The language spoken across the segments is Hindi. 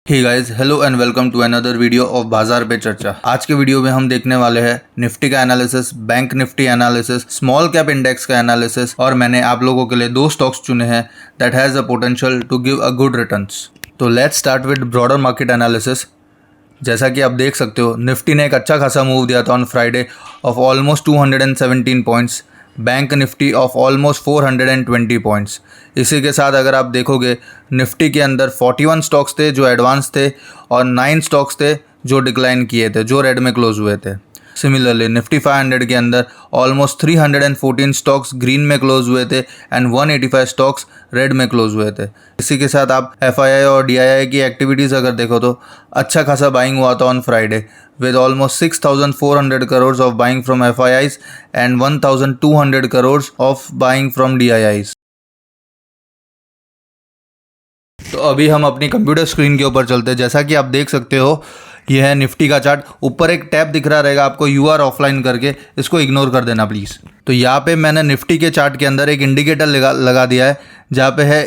Hey guys, hello and welcome to another video of बाजार पे चर्चा। आज के वीडियो में हम देखने वाले हैं निफ्टी का analysis, bank Nifty analysis, small cap index का एनालिसिस और मैंने आप लोगों के लिए दो स्टॉक्स चुने हैं that has a potential to give a good returns. तो let's start with broader market analysis. जैसा कि आप देख सकते हो, निफ्टी ने एक अच्छा खासा मूव दिया था on Friday of almost 217 points, bank Nifty of almost 420 points. इसी के साथ अगर आप देखोगे, निफ्टी के अंदर 41 स्टॉक्स थे जो एडवांस थे और 9 स्टॉक्स थे जो डिक्लाइन किए थे, जो रेड में क्लोज हुए थे। सिमिलरली निफ्टी 500 के अंदर ऑलमोस्ट 314 स्टॉक्स ग्रीन में क्लोज हुए थे एंड 185 स्टॉक्स रेड में क्लोज हुए थे। इसी के साथ आप FII और DII की एक्टिविटीज़ अगर देखो तो अच्छा खासा बाइंग हुआ था on Friday with almost 6,400 crores of buying from FIIs and 1,200 crores of buying from DIIs। तो अभी हम अपनी कंप्यूटर स्क्रीन के ऊपर चलते हैं। जैसा कि आप देख सकते हो, यह है निफ्टी का चार्ट। ऊपर एक टैब दिख रहा रहेगा आपको UR ऑफलाइन करके, इसको इग्नोर कर देना प्लीज़। तो यहाँ पे मैंने निफ्टी के चार्ट के अंदर एक इंडिकेटर लगा दिया है जहाँ पे है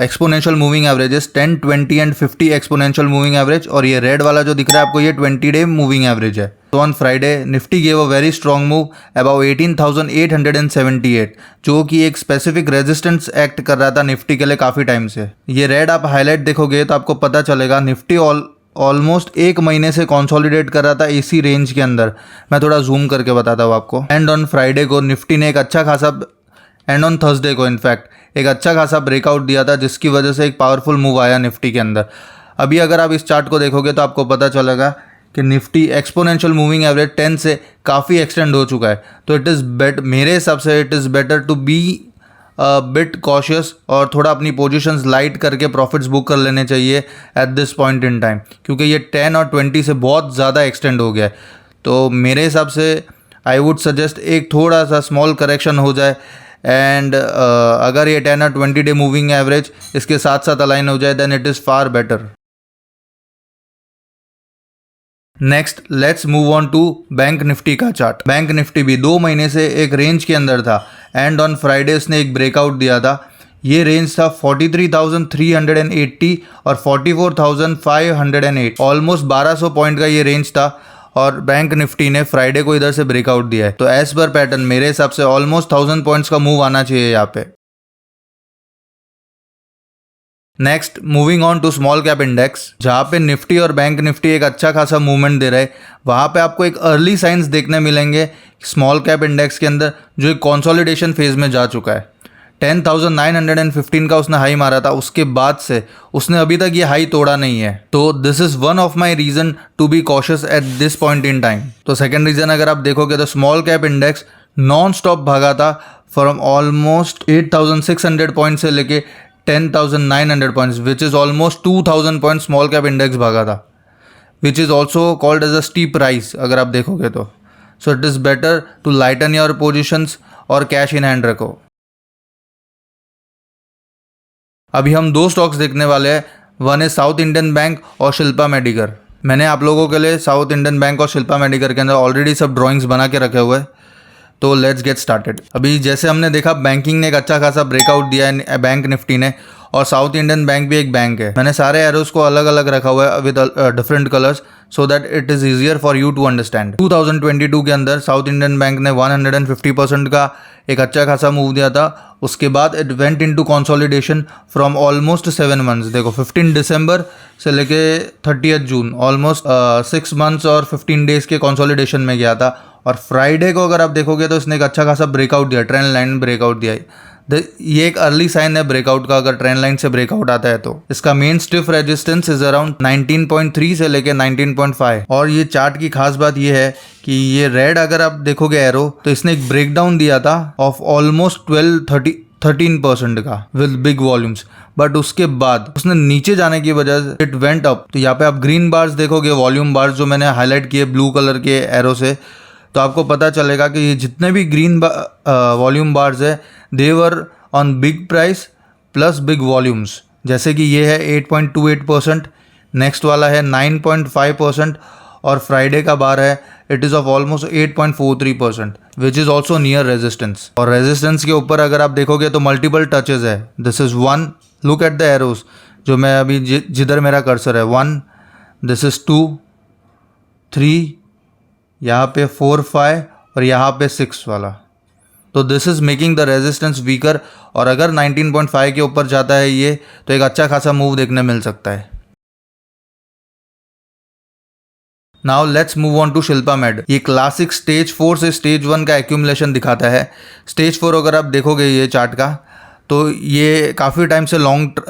exponential moving averages 10, 20 and 50 exponential moving average, और ये रेड वाला जो दिख रहा है आपको, ये 20 डे मूविंग एवरेज है। तो on Friday Nifty gave a very strong move about 18,878, जो कि एक स्पेसिफिक रेजिस्टेंस एक्ट कर रहा था निफ्टी के लिए काफ़ी टाइम से। ये रेड आप हाईलाइट देखोगे तो आपको पता चलेगा निफ्टी ऑलमोस्ट एक महीने से कंसोलिडेट कर रहा था इसी रेंज के अंदर। मैं थोड़ा जूम करके बताता हूँ आपको। एंड ऑन फ्राइडे को निफ्टी ने एक अच्छा खासा, एंड ऑन थर्सडे को इनफैक्ट एक अच्छा खासा ब्रेकआउट दिया था, जिसकी वजह से एक पावरफुल मूव आया निफ्टी के अंदर। अभी अगर आप इस चार्ट को देखोगे तो आपको पता चलेगा कि निफ्टी एक्सपोनेंशियल मूविंग एवरेज 10 से काफ़ी एक्सटेंड हो चुका है। तो इट इज़ मेरे हिसाब से it is better to be bit cautious और थोड़ा अपनी पोजीशंस लाइट करके प्रॉफिट्स बुक कर लेने चाहिए at this point in time, क्योंकि ये 10 और 20 से बहुत ज़्यादा एक्सटेंड हो गया है। तो मेरे हिसाब से आई वुड सजेस्ट एक थोड़ा सा स्मॉल करेक्शन हो जाए एंड अगर ये 10 और 20 डे मूविंग एवरेज इसके साथ साथ अलाइन हो जाए then it is far better. Next let's move on to bank Nifty का चार्ट। बैंक निफ्टी भी 2 महीने से एक रेंज के अंदर था एंड ऑन फ्राइडे उसने एक ब्रेकआउट दिया था। ये रेंज था 43,380 और 44,508, ऑलमोस्ट 1200 पॉइंट का ये रेंज था और बैंक निफ्टी ने फ्राइडे को इधर से ब्रेकआउट दिया है। तो एज पर पैटर्न मेरे हिसाब से ऑलमोस्ट 1000 पॉइंट्स का मूव आना चाहिए यहाँ पे। Next moving on to small cap index, जहाँ पे निफ्टी और बैंक निफ्टी एक अच्छा खासा मूवमेंट दे रहे हैं। वहाँ पे आपको एक अर्ली साइंस देखने मिलेंगे स्मॉल कैप इंडेक्स के अंदर, जो एक कंसोलिडेशन फेज में जा चुका है। 10,915 का उसने हाई मारा था, उसके बाद से उसने अभी तक ये हाई तोड़ा नहीं है। तो this is one of my reason to be cautious at this point in time. तो सेकेंड रीज़न अगर आप देखोगे तो small cap index non stop भागा था फ्रॉम ऑलमोस्ट 8,600 पॉइंट से लेके 10,900 points, which is almost 2,000 point small cap index भागा था, which is also called as a steep rise अगर आप देखोगे तो। So it is better to lighten your positions और कैश इन हैंड रखो। अभी हम दो स्टॉक्स देखने वाले हैं, वन है साउथ इंडियन बैंक और शिल्पा मेडिकेयर। मैंने आप लोगों के लिए साउथ इंडियन बैंक और शिल्पा मेडिकेयर के अंदर ऑलरेडी सब ड्राइंग्स बना के रखे हुए हैं। तो लेट्स गेट स्टार्टेड। अभी जैसे हमने देखा, बैंकिंग ने एक अच्छा खासा ब्रेकआउट दिया है बैंक निफ्टी ने, और साउथ इंडियन बैंक भी एक बैंक है। मैंने सारे एरोज को अलग अलग रखा हुआ है with different colours so that it is easier for you to understand. 2022 के अंदर साउथ इंडियन बैंक ने 150% का एक अच्छा खासा मूव दिया था। उसके बाद it went into consolidation from almost 7 months. देखो 15 दिसंबर से लेके 30 जून, ऑलमोस्ट 6 मंथ्स और 15 डेज के कंसोलिडेशन में गया था। और फ्राइडे को अगर आप देखोगे तो इसने एक अच्छा खासा ब्रेकआउट दिया, ट्रेंड लाइन ब्रेकआउट दिया। ये एक अर्ली साइन है ब्रेकआउट का। अगर ट्रेंड लाइन से ब्रेकआउट आता है तो इसका main stiff resistance is around 19.3 से लेके 19.5। और ये चार्ट की खास बात ये है कि ये रेड अगर आप देखोगे एरो, तो इसने एक ब्रेकडाउन दिया था ऑफ ऑलमोस्ट 13% का विद बिग वॉल्यूम्स, बट उसके बाद उसने नीचे जाने की वजह से इट वेंट अप। तो यहाँ पे आप ग्रीन बार्स देखोगे, वॉल्यूम बार्स जो मैंने हाईलाइट किए ब्लू कलर के एरो से, तो आपको पता चलेगा कि ये जितने भी ग्रीन वॉल्यूम बार्स है they were on big price plus big volumes. जैसे कि ये है 8.28%, नेक्स्ट वाला है 9.5% और फ्राइडे का बार है it is of almost 8.43%, which is also near resistance. और रेजिस्टेंस के ऊपर अगर आप देखोगे तो मल्टीपल टचेज है। This is 1, look at the arrows, जो मैं अभी जिधर मेरा कर्सर है 1, दिस इज़ 2, 3, यहाँ पे 4, 5 और यहाँ पे 6 वाला। तो this is making the resistance weaker, और अगर 19.5 के ऊपर जाता है ये तो एक अच्छा खासा मूव देखने मिल सकता है। Now let's move on to Shilpa Med. ये क्लासिक स्टेज 4 से स्टेज 1 का एक्यूमुलेशन दिखाता है। स्टेज 4 अगर आप देखोगे ये चार्ट का, तो ये काफ़ी टाइम से लॉन्ग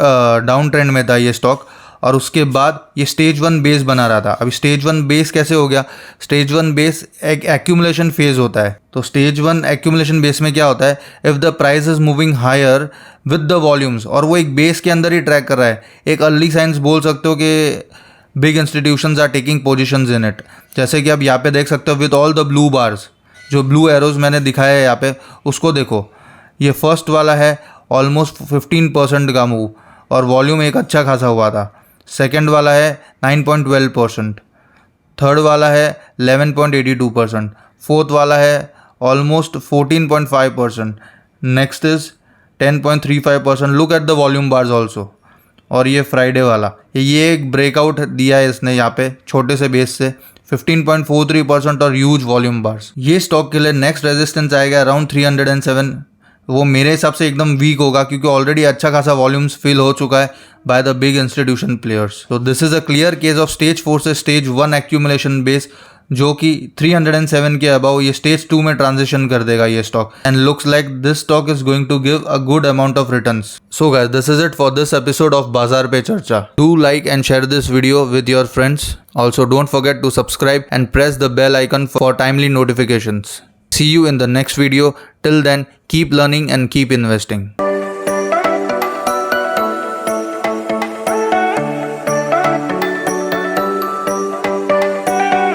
डाउन ट्रेंड में था ये स्टॉक, और उसके बाद ये स्टेज 1 बेस बना रहा था। अभी स्टेज 1 बेस कैसे हो गया? स्टेज 1 बेस एक एक्यूमुलेशन फेज होता है। तो स्टेज 1 एक्यूमुलेशन बेस में क्या होता है, if the price is moving higher with the volumes, और वो एक बेस के अंदर ही ट्रैक कर रहा है, एक अर्ली साइंस बोल सकते हो कि big institutions are taking positions in it. जैसे कि आप यहाँ पे देख सकते हो with all the blue bars, जो ब्लू एरोज मैंने दिखाया है यहाँ पे, उसको देखो। ये फर्स्ट वाला है ऑलमोस्ट 15% का मूव, और वॉल्यूम एक अच्छा खासा हुआ था। सेकेंड वाला है 9.12%, थर्ड वाला है 11.82%, फोर्थ वाला है almost 14.5%, next is 10.35%। Look at the volume bars also. और ये फ्राइडे वाला, ये एक ब्रेकआउट दिया है इसने यहाँ पे छोटे से बेस से, 15.43% और ह्यूज वॉल्यूम बार्स। ये स्टॉक के लिए नेक्स्ट रेजिस्टेंस आएगा अराउंड 307। वो मेरे हिसाब से एकदम वीक होगा, क्योंकि ऑलरेडी अच्छा खासा वॉल्यूम्स फिल हो चुका है by the big institution players. तो this is a clear case of stage 4 से स्टेज 1 एक्यूमुलेशन बेस, जो कि 307 के अबाउ ये स्टेज 2 में ट्रांजिशन कर देगा ये stock, and looks like this stock is going to give a good amount of returns. So guys, this is it for this episode of बाजार पे चर्चा। Do like and share this video with your friends. Also don't forget to subscribe and press the bell icon for timely notifications. See you in the next video. Till then, keep learning and keep investing.